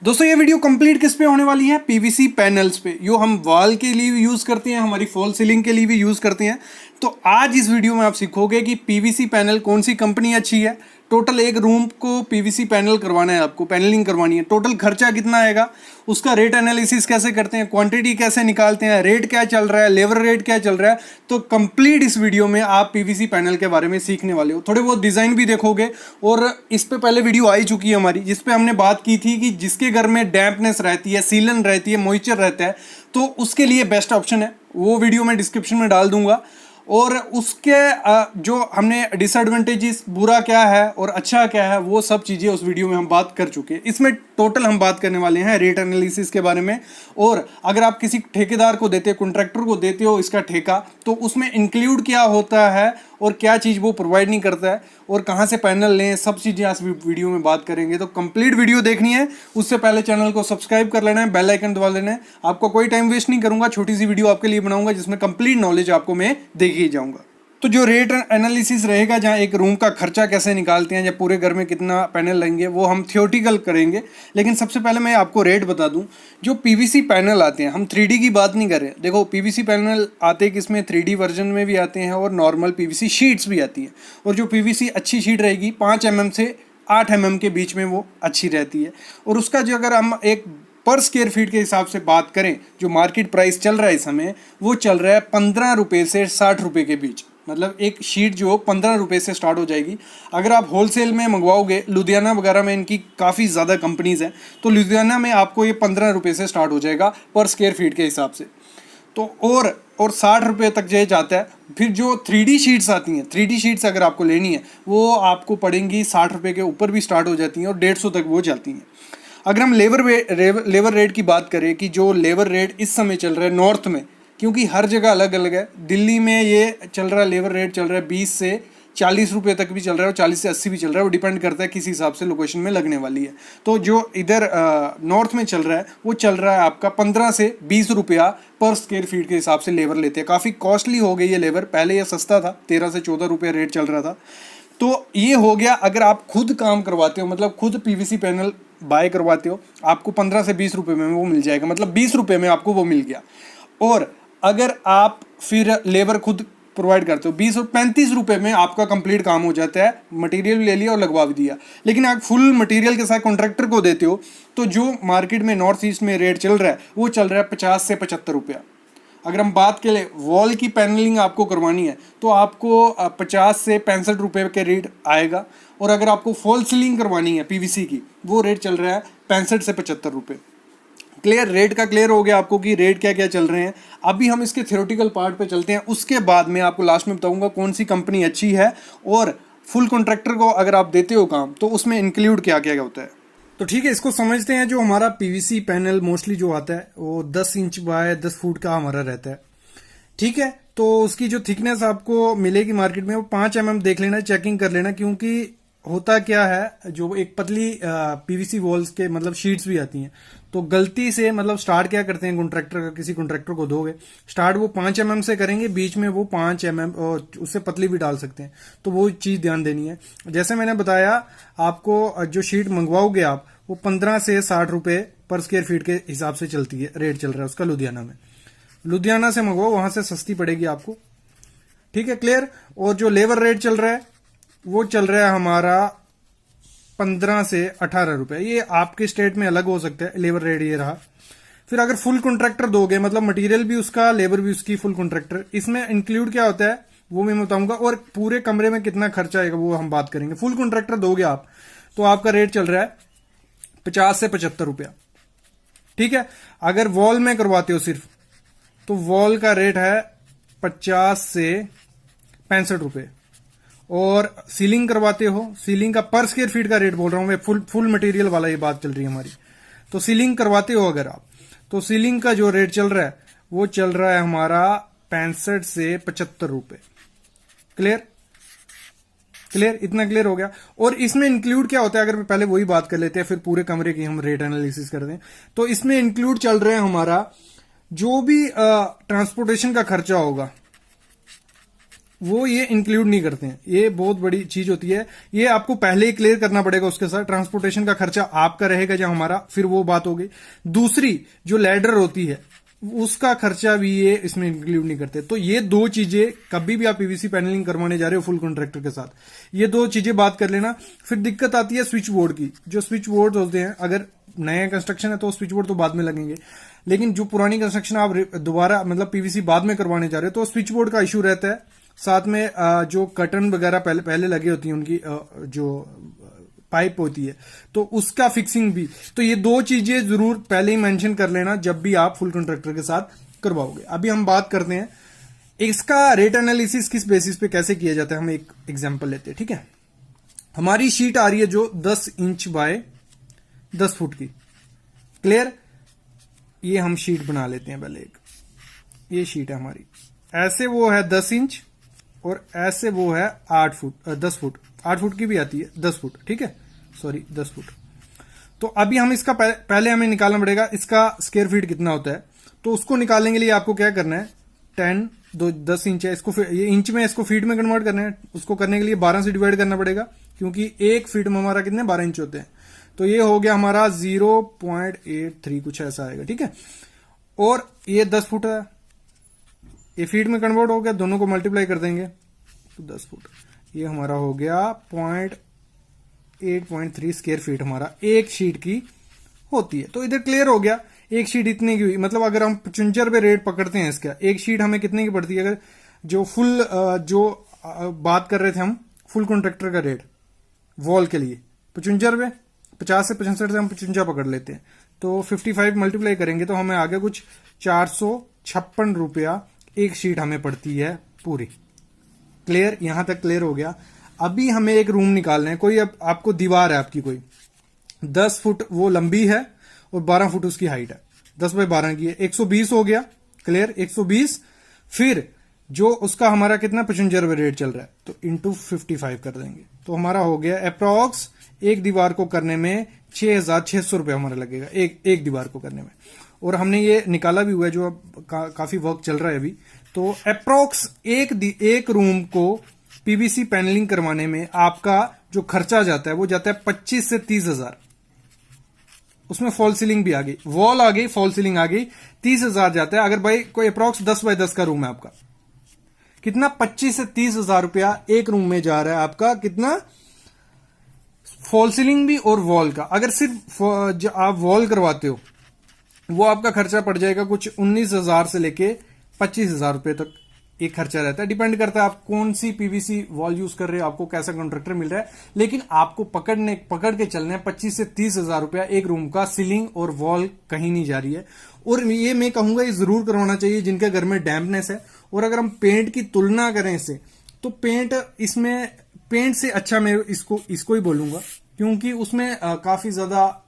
दोस्तों ये video complete किस पे होने वाली है? पीवीसी पैनल्स पे, जो हम वॉल के लिए भी यूज़ करते हैं, हमारी फॉल सीलिंग के लिए भी यूज़ करते हैं। तो आज इस वीडियो में आप सीखोगे कि पीवीसी पैनल कौन सी कंपनी अच्छी है। टोटल एक रूम को पीवीसी पैनल करवाना है, आपको पैनलिंग करवानी है, टोटल खर्चा कितना आएगा, उसका रेट एनालिसिस कैसे करते हैं, क्वांटिटी कैसे निकालते हैं, रेट क्या चल रहा है, लेबर रेट क्या चल रहा है। तो कंप्लीट इस वीडियो में आप पीवीसी पैनल के बारे में सीखने वाले हो। थोड़े बहुत डिज़ाइन भी देखोगे, और इस पे पहले वीडियो आई चुकी है हमारी, जिसपे हमने बात की थी कि जिसके घर में डैम्पनेस रहती है, सीलन रहती है, मॉइस्चर रहता है, तो उसके लिए बेस्ट ऑप्शन है। वो वीडियो मैं डिस्क्रिप्शन में डाल दूंगा। और उसके जो हमने डिसएडवांटेजेस, बुरा क्या है और अच्छा क्या है, वो सब चीज़ें उस वीडियो में हम बात कर चुके हैं। इसमें टोटल हम बात करने वाले हैं रेट एनालिसिस के बारे में। और अगर आप किसी ठेकेदार को देते हो, कॉन्ट्रैक्टर को देते हो इसका ठेका, तो उसमें इंक्लूड क्या होता है और क्या चीज़ वो प्रोवाइड नहीं करता है, और कहाँ से पैनल लें, सब चीज़ें आज वीडियो में बात करेंगे। तो कंप्लीट वीडियो देखनी है, उससे पहले चैनल को सब्सक्राइब कर लेना है, बेल आइकन दबा लेना है। आपको कोई टाइम वेस्ट नहीं करूंगा, छोटी सी वीडियो आपके लिए बनाऊंगा जिसमें कंप्लीट नॉलेज आपको मैं दे ही जाऊंगा। तो जो रेट एनालिसिस रहेगा, जहाँ एक रूम का खर्चा कैसे निकालते हैं या पूरे घर में कितना पैनल लेंगे, वो हम थियोटिकल करेंगे। लेकिन सबसे पहले मैं आपको रेट बता दूं। जो पीवीसी पैनल आते हैं, हम 3D की बात नहीं कर रहे। देखो, पीवीसी पैनल आते हैं किसमें, 3D वर्जन में भी आते हैं और नॉर्मल पीवीसी शीट्स भी आती है। और जो पीवीसी अच्छी शीट रहेगी 5 mm से 8 mm के बीच में, वो अच्छी रहती है। और उसका जो अगर हम एक पर स्क्वायर फीट के हिसाब से बात करें, जो मार्केट प्राइस चल रहा है इस समय, वो चल रहा है 15 रुपये से 60 रुपये के बीच। मतलब एक शीट जो 15 रुपये से स्टार्ट हो जाएगी। अगर आप होलसेल में मंगवाओगे, लुधियाना वगैरह में इनकी काफ़ी ज़्यादा कंपनीज़ हैं, तो लुधियाना में आपको ये 15 रुपये से स्टार्ट हो जाएगा पर स्क्वायर फीट के हिसाब से। तो और 60 रुपये तक जो जाता है। फिर जो 3D शीट्स आती हैं, 3D शीट्स अगर आपको लेनी है, वो आपको पड़ेंगी 60 रुपये के ऊपर भी स्टार्ट हो जाती हैं और 150 तक वो जाती हैं। अगर हम लेबर रेट की बात करें, कि जो लेबर रेट इस समय चल रहा है नॉर्थ में, क्योंकि हर जगह अलग अलग है। दिल्ली में ये चल रहा है, लेबर रेट चल रहा है 20 से 40 रुपये तक भी चल रहा है, और 40 से 80 भी चल रहा है। वो डिपेंड करता है किस हिसाब से लोकेशन में लगने वाली है। तो जो इधर नॉर्थ में चल रहा है, वो चल रहा है आपका 15 से 20 रुपया पर स्क्वायर फीट के हिसाब से लेबर लेते हैं। काफ़ी कॉस्टली हो गई है लेबर, पहले ये सस्ता था, 13 से 14 रुपये रेट चल रहा था। तो ये हो गया अगर आप खुद काम करवाते हो, मतलब खुद पीवीसी पैनल बाय करवाते हो, आपको 15 से 20 रुपये में वो मिल जाएगा, मतलब 20 रुपये में आपको वो मिल गया। और अगर आप फिर लेबर खुद प्रोवाइड करते हो, 20 और 35 रुपये में आपका कंप्लीट काम हो जाता है। मटेरियल ले लिया और लगवा भी दिया। लेकिन आप फुल मटेरियल के साथ कॉन्ट्रैक्टर को देते हो, तो जो मार्केट में नॉर्थ ईस्ट में रेट चल रहा है, वो चल रहा है 50 से 75 रुपया। अगर हम बात करें वॉल की पैनलिंग आपको करवानी है, तो आपको 50 से 65 रुपये के रेट आएगा। और अगर आपको फॉल सीलिंग करवानी है पीवीसी की, वो रेट चल रहा है 65 से 75 रुपये। क्लियर, रेट का क्लियर हो गया आपको कि रेट क्या क्या चल रहे हैं। अभी हम इसके थ्योरेटिकल पार्ट पे चलते हैं, उसके बाद मैं आपको लास्ट में बताऊंगा कौन सी कंपनी अच्छी है, और फुल कॉन्ट्रैक्टर को अगर आप देते हो काम, तो उसमें इंक्लूड क्या क्या होता है। तो ठीक है, इसको समझते हैं। जो हमारा पीवीसी पैनल मोस्टली जो आता है, वो 10 इंच बाय 10 फुट का हमारा रहता है। ठीक है, तो उसकी जो थिकनेस आपको मिलेगी मार्केट में, वो 5 mm देख लेना, चेकिंग कर लेना। क्योंकि होता क्या है, जो एक पतली पीवीसी वॉल्स के मतलब शीट्स भी आती हैं, तो गलती से मतलब स्टार्ट क्या करते हैं कॉन्ट्रैक्टर का, किसी कॉन्ट्रैक्टर को दोगे स्टार्ट, वो 5 mm से करेंगे, बीच में वो 5 mm और उससे पतली भी डाल सकते हैं। तो वो चीज़ ध्यान देनी है। जैसे मैंने बताया आपको, जो शीट मंगवाओगे आप, वो 15 से 60 रुपये पर स्क्वायर फीट के हिसाब से चलती है, रेट चल रहा है उसका लुधियाना में। लुधियाना से मंगवाओ, वहां से सस्ती पड़ेगी आपको। ठीक है, क्लियर। और जो लेबर रेट चल रहा है, वो चल रहा है हमारा 15 से 18 रुपए। ये आपके स्टेट में अलग हो सकता है, लेबर रेट ये रहा। फिर अगर फुल कॉन्ट्रैक्टर दोगे, मतलब मटेरियल भी उसका, लेबर भी उसकी, फुल कॉन्ट्रैक्टर, इसमें इंक्लूड क्या होता है वो मैं बताऊंगा। और पूरे कमरे में कितना खर्चा आएगा वो हम बात करेंगे। फुल कॉन्ट्रैक्टर दोगे आप, तो आपका रेट चल रहा है 50 से 75 रुपया। ठीक है, अगर वॉल में करवाते हो सिर्फ, तो वॉल का रेट है 50 से 65 रुपये। और सीलिंग करवाते हो, सीलिंग का पर स्क्वायर फीट का रेट बोल रहा हूं मैं, फुल मटेरियल वाला ये बात चल रही है हमारी। तो सीलिंग करवाते हो अगर आप, तो सीलिंग का जो रेट चल रहा है, वो चल रहा है हमारा 65 से 75 रुपये। क्लियर, क्लियर, इतना क्लियर हो गया। और इसमें इंक्लूड क्या होता है, अगर पहले वही बात कर लेते हैं, फिर पूरे कमरे की हम रेट एनालिसिस करते हैं। तो इसमें इंक्लूड चल रहे हैं हमारा जो भी ट्रांसपोर्टेशन का खर्चा होगा, वो ये इंक्लूड नहीं करते हैं। ये बहुत बड़ी चीज होती है, ये आपको पहले ही क्लियर करना पड़ेगा। उसके साथ ट्रांसपोर्टेशन का खर्चा आपका रहेगा या हमारा, फिर वो बात हो गई। दूसरी जो लैडर होती है उसका खर्चा भी ये इसमें इंक्लूड नहीं करते। तो ये दो चीजें, कभी भी आप पीवीसी पैनलिंग करवाने जा रहे हो फुल कॉन्ट्रैक्टर के साथ, ये दो चीजें बात कर लेना। फिर दिक्कत आती है स्विच बोर्ड की। जो स्विच बोर्ड होते हैं, अगर नया कंस्ट्रक्शन है तो स्विच बोर्ड तो बाद में लगेंगे, लेकिन जो पुरानी कंस्ट्रक्शन आप दोबारा मतलब पीवीसी बाद में करवाने जा रहे हो तो स्विच बोर्ड का इश्यू रहता है। साथ में जो कर्टन वगैरह पहले लगे होती है, उनकी जो पाइप होती है, तो उसका फिक्सिंग भी। तो ये दो चीजें जरूर पहले ही मेंशन कर लेना जब भी आप फुल कॉन्ट्रैक्टर के साथ करवाओगे। अभी हम बात करते हैं इसका रेट एनालिसिस किस बेसिस पे कैसे किया जाता है। हम एक एग्जांपल लेते हैं, ठीक है। हमारी शीट आ रही है जो 10 इंच बाय 10 फुट की, क्लियर। ये हम शीट बना लेते हैं पहले। एक ये शीट है हमारी, ऐसे वो है 10 इंच और ऐसे वो है 8 फुट 10 फुट। 8 फुट की भी आती है, 10 फुट, ठीक है, सॉरी 10 फुट। तो अभी हम इसका पहले हमें निकालना पड़ेगा इसका स्क्वायर फीट कितना होता है। तो उसको निकालने के लिए आपको क्या करना है, 10 इंच है, इसको ये इंच में, इसको फीट में कन्वर्ट करना है। उसको करने के लिए 12 से डिवाइड करना पड़ेगा, क्योंकि एक फीट में हमारा कितने 12 इंच होते हैं। तो ये हो गया हमारा 0.83 कुछ ऐसा आएगा, ठीक है। और ये 10 फुट है, ये फीट में कन्वर्ट हो गया, दोनों को मल्टीप्लाई कर देंगे तो 10 फुट। ये हमारा हो गया 8.3 स्क्वायर फीट हमारा एक शीट की होती है। तो इधर क्लियर हो गया, एक शीट इतने की हुई। मतलब अगर हम 55 पे रेट पकड़ते हैं इसका, एक शीट हमें कितने की पड़ती है। अगर जो फुल बात कर रहे थे हम फुल कॉन्ट्रैक्टर का रेट वॉल के लिए 55 पे, 50 से 65 से हम 55 पकड़ लेते हैं, तो 55 मल्टीप्लाई करेंगे तो हमें आगे कुछ 456 रुपया एक शीट हमें पड़ती है पूरी। क्लियर, यहां तक क्लियर हो गया। अभी हमें एक रूम निकालना है। कोई अब आपको दीवार है आपकी, कोई 10 फुट वो लंबी है और 12 फुट उसकी हाइट है, 10 बाय 12 की है, 120 हो गया, क्लियर 120। फिर जो उसका हमारा कितना 55 रुपये रेट चल रहा है, तो इंटू 55 कर देंगे, तो हमारा हो गया अप्रॉक्स एक दीवार को करने में 6,600 रुपये हमारा लगेगा एक दीवार को करने में। और हमने ये निकाला भी हुआ है, जो अब काफी वर्क चल रहा है अभी। तो अप्रॉक्स एक रूम को पीवीसी पैनलिंग करवाने में आपका जो खर्चा जाता है वो जाता है 25 से 30 हजार। उसमें फॉल सीलिंग भी आ गई, वॉल आ गई, फॉल सीलिंग आ गई, 30 हजार जाता है। अगर भाई कोई अप्रॉक्स 10 बाय 10 का रूम है आपका, कितना 25 से 30 हजार रुपया एक रूम में जा रहा है आपका। कितना फॉल सीलिंग भी और वॉल का। अगर सिर्फ आप वॉल करवाते हो वो आपका खर्चा पड़ जाएगा कुछ 19,000 से लेके 25,000 रुपए तक एक खर्चा रहता है। डिपेंड करता है आप कौन सी पीवीसी वॉल यूज कर रहे हो, आपको कैसा कॉन्ट्रैक्टर मिल रहा है। लेकिन आपको पकड़ के चलना है 25 से 30,000 रुपया एक रूम का। सीलिंग और वॉल कहीं नहीं जा रही है। और ये मैं कहूंगा ये जरूर करवाना चाहिए जिनके घर में डैम्पनेस है। और अगर हम पेंट की तुलना करें इससे, तो पेंट से अच्छा मैं इसको ही बोलूंगा, क्योंकि उसमें काफी ज्यादा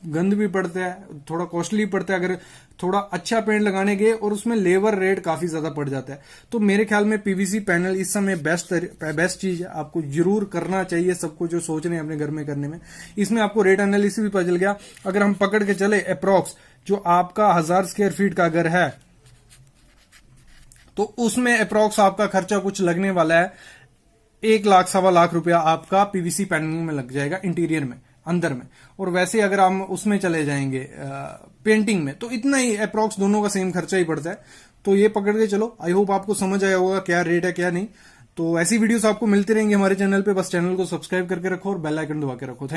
गंद भी पड़ता है, थोड़ा कॉस्टली पड़ता है। अगर थोड़ा अच्छा पेंट लगाने गए और उसमें लेबर रेट काफी ज्यादा पड़ जाता है। तो मेरे ख्याल में पीवीसी पैनल इस समय बेस्ट चीज है, आपको जरूर करना चाहिए सबको जो सोच रहे हैं अपने घर में करने में। इसमें आपको रेट एनालिसिस भी पता चल गया। अगर हम पकड़ के चले अप्रॉक्स जो आपका 1000 स्क्वायर फीट का घर है, तो उसमें अप्रॉक्स आपका खर्चा कुछ लगने वाला है 1 लाख 1.25 लाख रुपया आपका पीवीसी पैनलिंग में लग जाएगा, इंटीरियर में, अंदर में। और वैसे अगर हम उसमें चले जाएंगे पेंटिंग में, तो इतना ही अप्रॉक्स दोनों का सेम खर्चा ही पड़ता है। तो ये पकड़ के चलो। आई होप आपको समझ आया होगा क्या रेट है क्या नहीं। तो ऐसी वीडियोस आपको मिलती रहेंगी हमारे चैनल पे। बस चैनल को सब्सक्राइब करके रखो और बेल आइकन दबा के रखो। थैंक